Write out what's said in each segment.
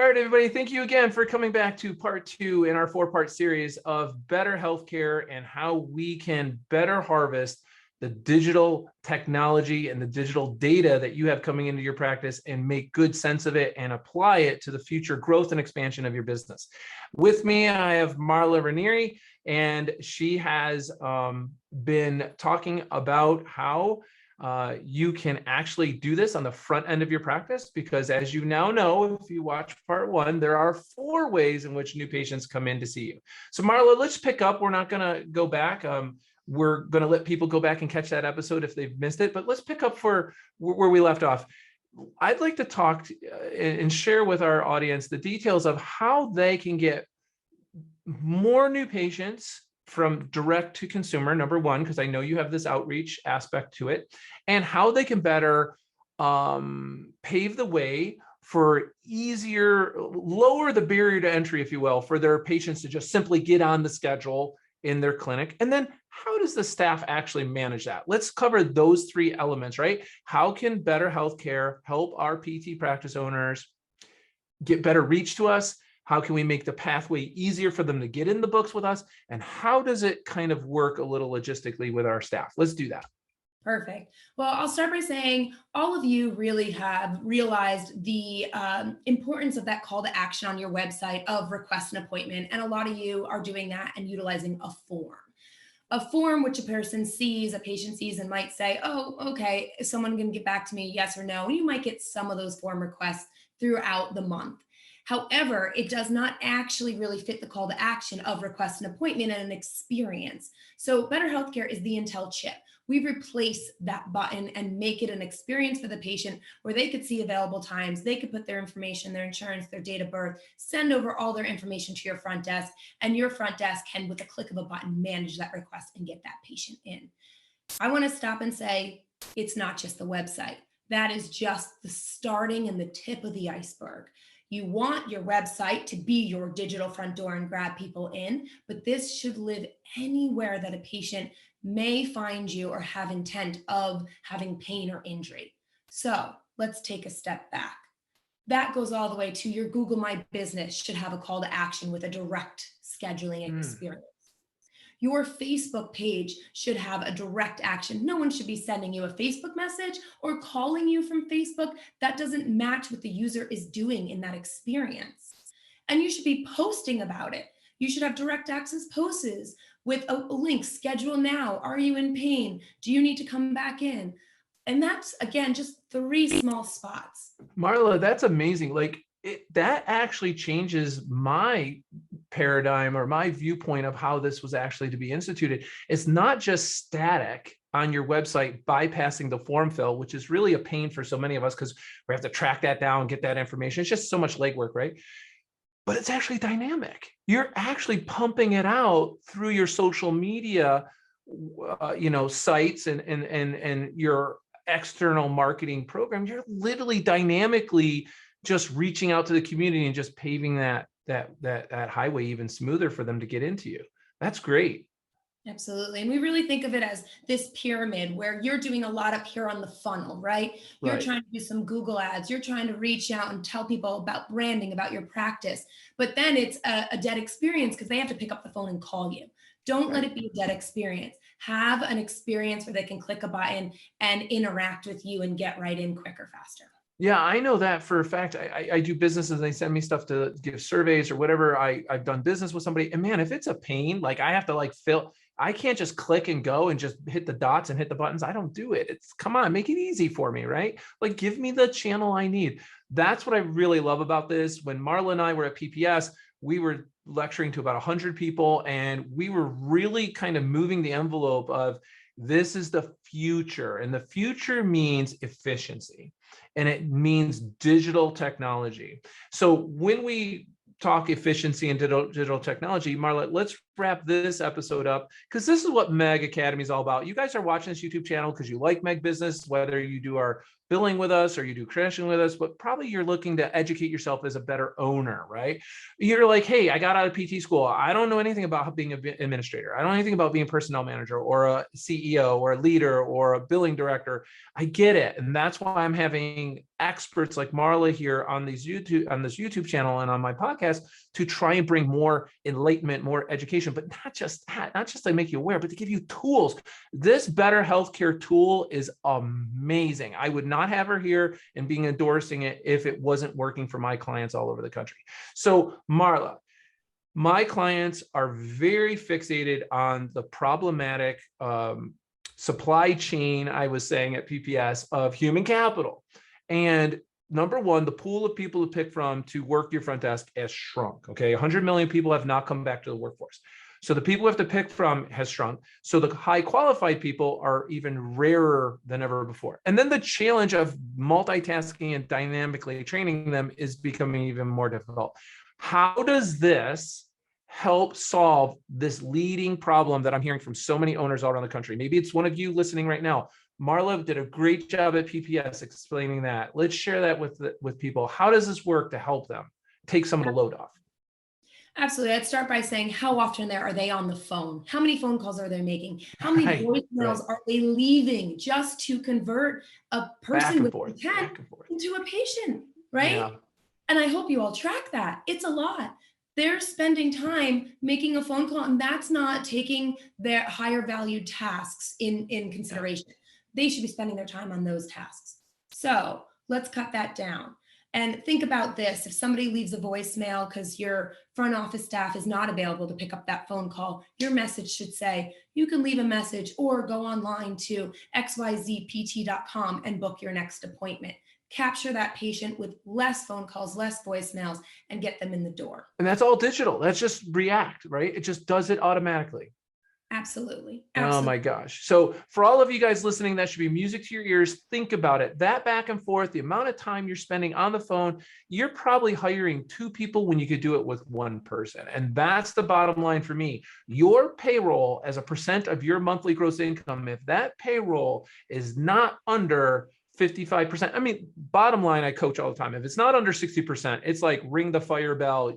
All right, everybody, thank you again for coming back to part 2 in our 4-part series of better healthcare and how we can better harvest the digital technology and the digital data that you have coming into your practice and make good sense of it and apply it to the future growth and expansion of your business. With me, I have Marla Ranieri, and she has been talking about how you can actually do this on the front end of your practice, because as you now know, if you watch part 1, there are 4 ways in which new patients come in to see you. So Marla, let's pick up. We're not going to go back. We're going to let people go back and catch that episode if they've missed it, but let's pick up for where we left off. I'd like to talk and share with our audience the details of how they can get more new patients from direct to consumer, number one, because I know you have this outreach aspect to it, and how they can better pave the way for easier, lower the barrier to entry, if you will, for their patients to just simply get on the schedule in their clinic. And then how does the staff actually manage that? Let's cover those 3 elements, right? How can better healthcare help our PT practice owners get better reach to us? How can we make the pathway easier for them to get in the books with us? And how does it kind of work a little logistically with our staff? Let's do that. Perfect. Well, I'll start by saying all of you really have realized the importance of that call to action on your website of request an appointment. And a lot of you are doing that and utilizing a form. A form which a patient sees and might say, oh, okay, is someone going to get back to me, yes or no? And you might get some of those form requests throughout the month. However, it does not actually really fit the call to action of request an appointment and an experience. So Better Healthcare is the Untitled chip. We replace that button and make it an experience for the patient where they could see available times, they could put their information, their insurance, their date of birth, send over all their information to your front desk, and your front desk can, with a click of a button, manage that request and get that patient in. I want to stop and say, it's not just the website. That is just the starting and the tip of the iceberg. You want your website to be your digital front door and grab people in, but this should live anywhere that a patient may find you or have intent of having pain or injury. So let's take a step back. That goes all the way to your Google My Business should have a call to action with a direct scheduling experience. Your Facebook page should have a direct action. No one should be sending you a Facebook message or calling you from Facebook. That doesn't match what the user is doing in that experience. And you should be posting about it. You should have direct access posts with a link, schedule now. Are you in pain? Do you need to come back in? And that's, again, just 3 small spots. Marla, that's amazing. That actually changes my paradigm or my viewpoint of how this was actually to be instituted. It's not just static on your website, bypassing the form fill, which is really a pain for so many of us because we have to track that down, get that information. It's just so much legwork, right? But it's actually dynamic. You're actually pumping it out through your social media, sites and your external marketing program. You're literally dynamically just reaching out to the community and just paving that highway even smoother for them to get into you. That's great. Absolutely. And we really think of it as this pyramid where you're doing a lot up here on the funnel, right? You're trying to do some Google ads. You're trying to reach out and tell people about branding, about your practice. But then it's a dead experience because they have to pick up the phone and call you. Don't let it be a dead experience. Have an experience where they can click a button and interact with you and get right in quicker, faster. Yeah, I know that for a fact. I do businesses and they send me stuff to give surveys or whatever. I've done business with somebody, and man, if it's a pain, I have to fill. I can't just click and go and just hit the dots and hit the buttons. I don't do it. It's come on, make it easy for me, right? Give me the channel I need. That's what I really love about this. When Marla and I were at PPS, we were lecturing to about 100 people, and we were really kind of moving the envelope of this is the future, and the future means efficiency, and it means digital technology. So when we talk efficiency and digital technology, Marla, let's wrap this episode up, because this is what Meg Academy is all about. You guys are watching this YouTube channel because you like Meg Business, whether you do our billing with us or you do credentialing with us, but probably you're looking to educate yourself as a better owner, right? You're like, hey, I got out of PT school. I don't know anything about being an administrator. I don't know anything about being a personnel manager or a CEO or a leader or a billing director. I get it. And that's why I'm having experts like Marla here on this YouTube channel and on my podcast to try and bring more enlightenment, more education, but not just that, not just to make you aware, but to give you tools. This Better Healthcare tool is amazing. I would not have her here and being endorsing it if it wasn't working for my clients all over the country. So Marla, my clients are very fixated on the problematic supply chain, I was saying at PPS, of human capital. And number one, the pool of people to pick from to work your front desk has shrunk. Okay, 100 million people have not come back to the workforce. So the people we have to pick from has shrunk. So the high qualified people are even rarer than ever before. And then the challenge of multitasking and dynamically training them is becoming even more difficult. How does this help solve this leading problem that I'm hearing from so many owners all around the country? Maybe it's one of you listening right now. Marla did a great job at PPS explaining that. Let's share that with people. How does this work to help them take some of the load off? Absolutely. I'd start by saying, how often are they on the phone? How many phone calls are they making? How many voicemails are they leaving just to convert a person with intent into a patient, right? Yeah. And I hope you all track that. It's a lot. They're spending time making a phone call, and that's not taking their higher valued tasks in consideration. Yeah. They should be spending their time on those tasks. So let's cut that down. And think about this. If somebody leaves a voicemail because your front office staff is not available to pick up that phone call, your message should say, you can leave a message or go online to xyzpt.com and book your next appointment. Capture that patient with less phone calls, less voicemails, and get them in the door. And that's all digital. That's just React, right? It just does it automatically. Absolutely. Oh my gosh. So for all of you guys listening, that should be music to your ears. Think about it. That back and forth, the amount of time you're spending on the phone, you're probably hiring 2 people when you could do it with 1 person. And that's the bottom line for me. Your payroll as a percent of your monthly gross income, if that payroll is not under 55%, I mean, bottom line, I coach all the time. If it's not under 60%, it's like ring the fire bell,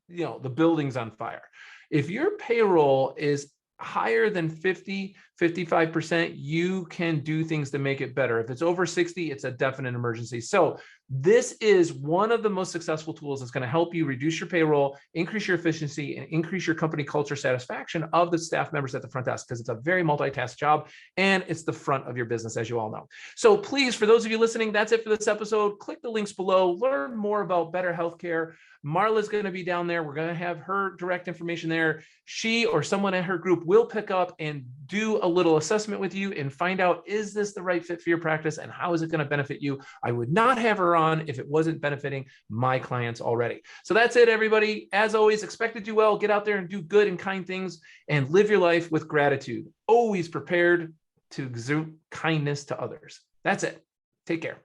you know, the building's on fire. If your payroll is higher than 55%, you can do things to make it better. If it's over 60, it's a definite emergency. So this is one of the most successful tools that's going to help you reduce your payroll, increase your efficiency, and increase your company culture satisfaction of the staff members at the front desk, because it's a very multitask job and it's the front of your business, as you all know. So please, for those of you listening, that's it for this episode. Click the links below, learn more about Better Healthcare. Marla's going to be down there. We're going to have her direct information there. She or someone at her group will pick up and do a little assessment with you and find out, is this the right fit for your practice and how is it going to benefit you? I would not have her on if it wasn't benefiting my clients already. So that's it, everybody. As always, expect to do well, get out there and do good and kind things and live your life with gratitude. Always prepared to exude kindness to others. That's it. Take care.